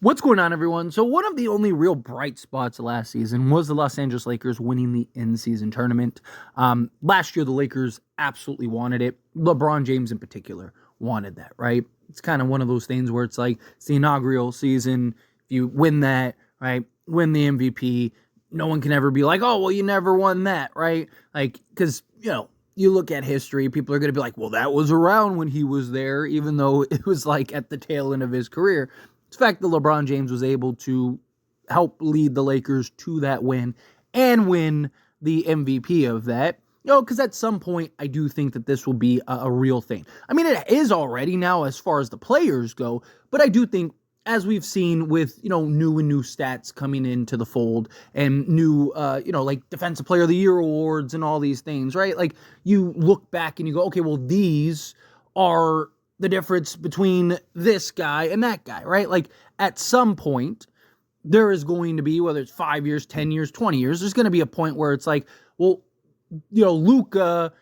What's going on, everyone? So one of the only real bright spots last season was the Los Angeles Lakers winning the in-season tournament. Last year, the Lakers absolutely wanted it. LeBron James in particular wanted that, right? It's kind of one of those things where it's like, it's the inaugural season. If you win that, right, win the MVP, no one can ever be like, oh, well, you never won that, right? Like, because, you look at history, people are going to be like, well, that was around when he was there, even though it was like at the tail end of his career. It's the fact that LeBron James was able to help lead the Lakers to that win and win the MVP of that. Because at some point, I do think that this will be a real thing. I mean, it is already now as far as the players go, but I do think, as we've seen with, new stats coming into the fold and new, like Defensive Player of the Year awards and all these things, right? Like, you look back and you go, okay, well, these are the difference between this guy and that guy, right? Like, at some point, there is going to be, whether it's 5 years, 10 years, 20 years, there's going to be a point where it's like, well, Luka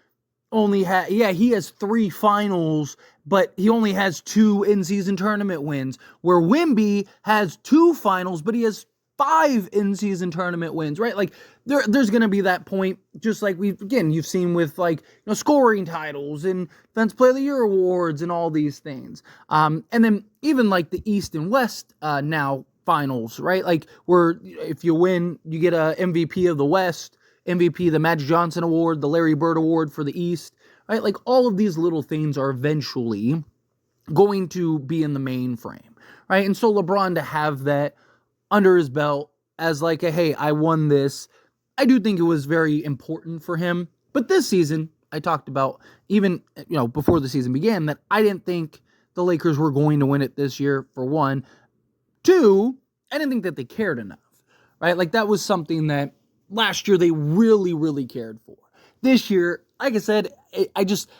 only he has 3 finals, but he only has 2 in-season tournament wins, where Wemby has 2 finals, but he has 5 in-season tournament wins, right? Like, there's going to be that point, just like you've seen with, like, scoring titles and Defensive Player of the Year awards and all these things. And then even like the East and West now finals, right? Like, where if you win, you get a MVP of the West, MVP, the Magic Johnson Award, the Larry Bird Award for the East, right? Like, all of these little things are eventually going to be in the mainframe, right? And so LeBron to have that under his belt as like hey, I won this, I do think it was very important for him. But this season, I talked about, even, before the season began, that I didn't think the Lakers were going to win it this year, for one. 2, I didn't think that they cared enough, right? Like, that was something that last year they really, really cared for. This year, like I said, I just,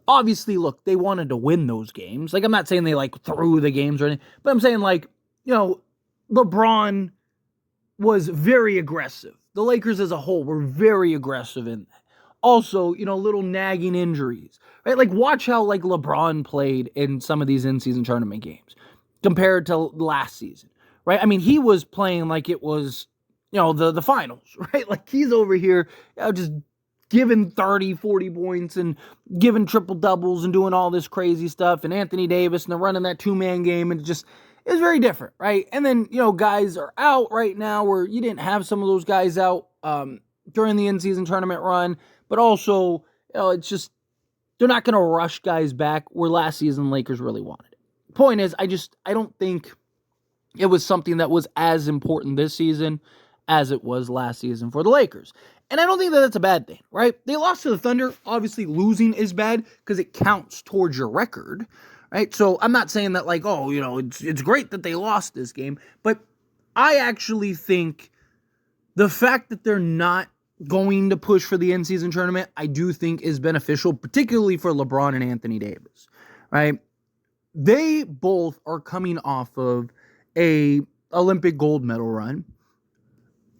obviously, look, they wanted to win those games. Like, I'm not saying they, like, threw the games or anything, but I'm saying, like, LeBron was very aggressive. The Lakers as a whole were very aggressive in that. Also, little nagging injuries, right? Like, watch how, like, LeBron played in some of these in-season tournament games compared to last season, right? I mean, he was playing like it was, the finals, right? Like, he's over here just giving 30, 40 points and giving triple doubles and doing all this crazy stuff. And Anthony Davis, and they're running that 2-man game, and it's very different, right? And then, guys are out right now where you didn't have some of those guys out during the in-season tournament run. But also, it's just, they're not going to rush guys back where last season Lakers really wanted it. Point is, I don't think it was something that was as important this season as it was last season for the Lakers. And I don't think that that's a bad thing, right? They lost to the Thunder. Obviously, losing is bad because it counts towards your record, right? So I'm not saying that, like, oh, it's great that they lost this game, but I actually think the fact that they're not going to push for the in-season tournament, I do think is beneficial, particularly for LeBron and Anthony Davis, right? They both are coming off of a Olympic gold medal run.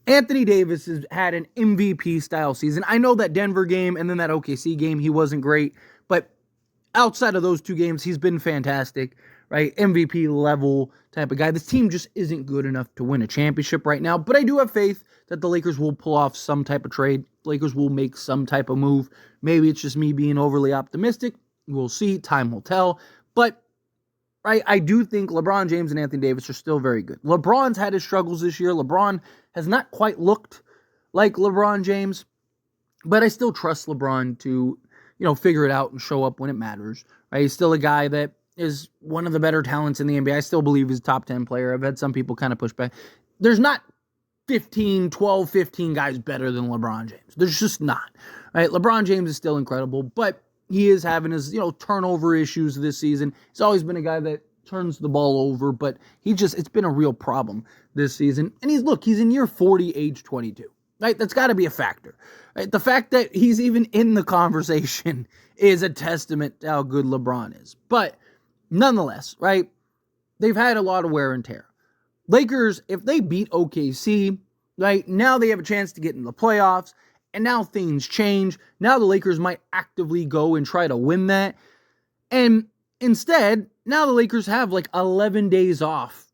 Anthony Davis has had an MVP style season. I know that Denver game and then that OKC game, he wasn't great, but outside of those 2 games, he's been fantastic, right? MVP level type of guy. This team just isn't good enough to win a championship right now, but I do have faith that the Lakers will pull off some type of trade. Lakers will make some type of move. Maybe it's just me being overly optimistic. We'll see. Time will tell. But I do think LeBron James and Anthony Davis are still very good. LeBron's had his struggles this year. LeBron has not quite looked like LeBron James, but I still trust LeBron to, figure it out and show up when it matters. Right? He's still a guy that is one of the better talents in the NBA. I still believe he's a top 10 player. I've had some people kind of push back. There's not 15 guys better than LeBron James. There's just not. Right? LeBron James is still incredible, but he is having his, turnover issues this season. He's always been a guy that turns the ball over, but it's been a real problem this season. And he's in year 40, age 22. Right? That's got to be a factor. Right? The fact that he's even in the conversation is a testament to how good LeBron is. But nonetheless, right? They've had a lot of wear and tear. Lakers, if they beat OKC, right, now they have a chance to get in the playoffs, and now things change. Now the Lakers might actively go and try to win that. And instead, now the Lakers have like 11 days off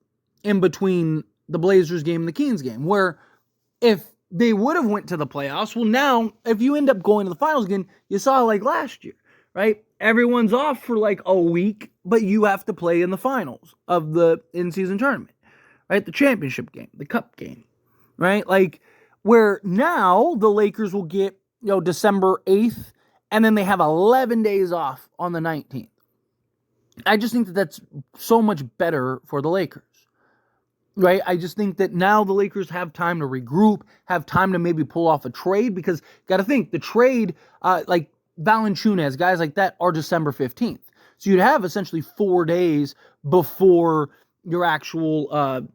in between the Blazers game and the Kings game, where if they would have went to the playoffs, well, now, if you end up going to the finals again, you saw like last year, right? Everyone's off for like a week, but you have to play in the finals of the in-season tournament, right? The championship game, the cup game, right? Like, where now the Lakers will get, December 8th, and then they have 11 days off on the 19th. I just think that that's so much better for the Lakers, right? I just think that now the Lakers have time to regroup, have time to maybe pull off a trade, because got to think, the trade, like Valanciunas, guys like that, are December 15th. So you'd have essentially 4 days before your actual,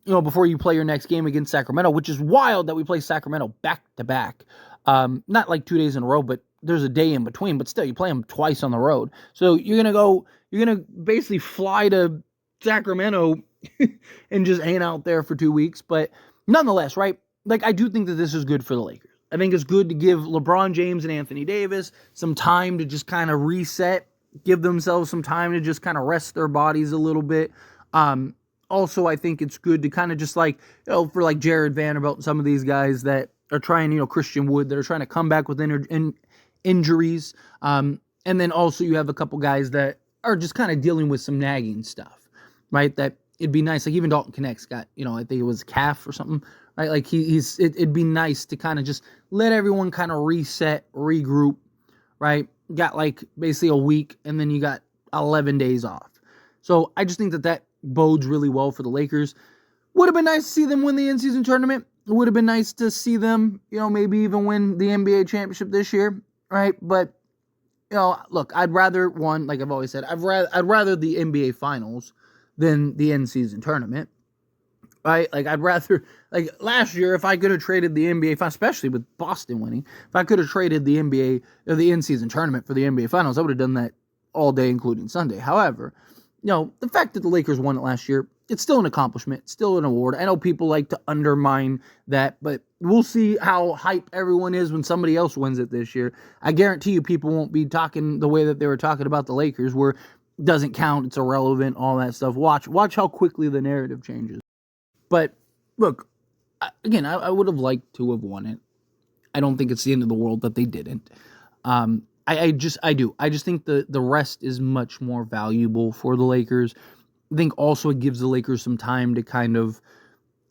before you play your next game against Sacramento, which is wild that we play Sacramento back to back. Not like 2 days in a row, but there's a day in between, but still, you play them twice on the road. So you're going to basically fly to Sacramento and just hang out there for 2 weeks. But nonetheless, right? Like, I do think that this is good for the Lakers. I think it's good to give LeBron James and Anthony Davis some time to just kind of reset, give themselves some time to just kind of rest their bodies a little bit. Also, I think it's good to kind of just like, for like Jared Vanderbilt and some of these guys that are trying, Christian Wood, that are trying to come back with injuries. And then also you have a couple guys that are just kind of dealing with some nagging stuff, right? That it'd be nice. Like even Dalton Connect's got, I think it was calf or something, right? Like it'd be nice to kind of just let everyone kind of reset, regroup, right? Got like basically a week, and then you got 11 days off. So I just think that bodes really well for the Lakers. Would have been nice to see them win the in-season tournament. It would have been nice to see them, maybe even win the NBA championship this year, right? But, look, I'd rather like I've always said, I'd rather the NBA finals than the in-season tournament, right? Like, I'd rather, like last year, if I could have traded the NBA finals, especially with Boston winning, if I could have traded the NBA, or the in-season tournament for the NBA finals, I would have done that all day, including Sunday. However, the fact that the Lakers won it last year, it's still an accomplishment, it's still an award. I know people like to undermine that, but we'll see how hype everyone is when somebody else wins it this year. I guarantee you people won't be talking the way that they were talking about the Lakers, where it doesn't count, it's irrelevant, all that stuff. Watch how quickly the narrative changes. But, look, again, I would have liked to have won it. I don't think it's the end of the world that they didn't. I just think the rest is much more valuable for the Lakers. I think also it gives the Lakers some time to kind of,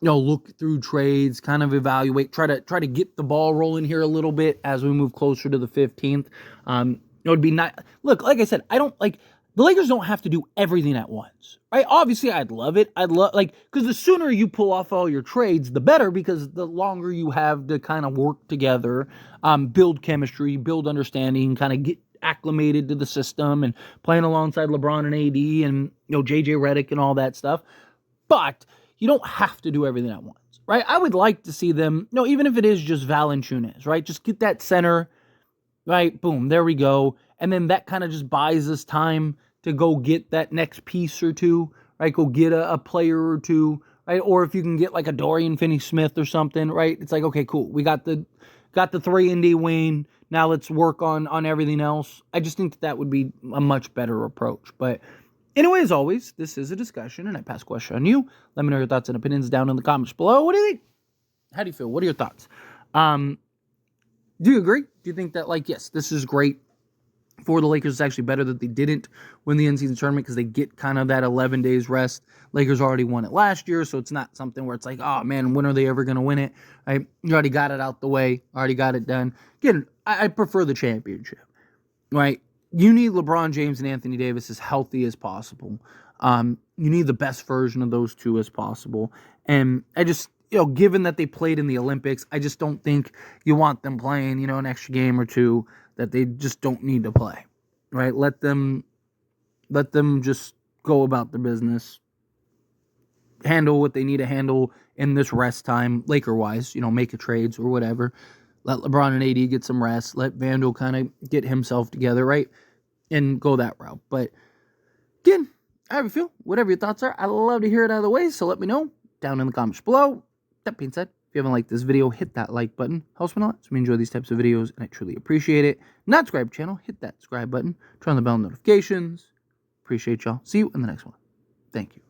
look through trades, kind of evaluate, try to get the ball rolling here a little bit as we move closer to the 15th. It would be nice. Look, like I said, the Lakers don't have to do everything at once, right? Obviously, I'd love it. Because the sooner you pull off all your trades, the better, because the longer you have to kind of work together, build chemistry, build understanding, kind of get acclimated to the system and playing alongside LeBron and AD and, JJ Redick and all that stuff. But you don't have to do everything at once, right? I would like to see them, even if it is just Valanciunas, right? Just get that center, right? Boom, there we go. And then that kind of just buys us time to go get that next piece or two, right? Go get a player or two, right? Or if you can get like a Dorian Finney-Smith or something, right? It's like, okay, cool. We got the 3-and-D wing. Now let's work on everything else. I just think that would be a much better approach. But anyway, as always, this is a discussion, and I pass the question on you. Let me know your thoughts and opinions down in the comments below. What do you think? How do you feel? What are your thoughts? Do you agree? Do you think that, yes, this is great for the Lakers? It's actually better that they didn't win the in-season tournament, because they get kind of that 11 days rest. Lakers already won it last year, so it's not something where it's like, oh man, when are they ever going to win it? Right? You already got it out the way, already got it done. Again, I prefer the championship, right? You need LeBron James and Anthony Davis as healthy as possible. You need the best version of those two as possible. And I just, given that they played in the Olympics, I just don't think you want them playing, an extra game or two that they just don't need to play, right? Let them just go about their business, handle what they need to handle in this rest time, Laker-wise, make a trades or whatever. Let LeBron and AD get some rest. Let Vandal kind of get himself together, right? And go that route. But again, how do you feel? Whatever your thoughts are, I'd love to hear it out of the way, so let me know down in the comments below. That being said, if you haven't liked this video, hit that like button. Helps me a lot. So we enjoy these types of videos, and I truly appreciate it. Not subscribe to the channel, hit that subscribe button. Turn on the bell notifications. Appreciate y'all. See you in the next one. Thank you.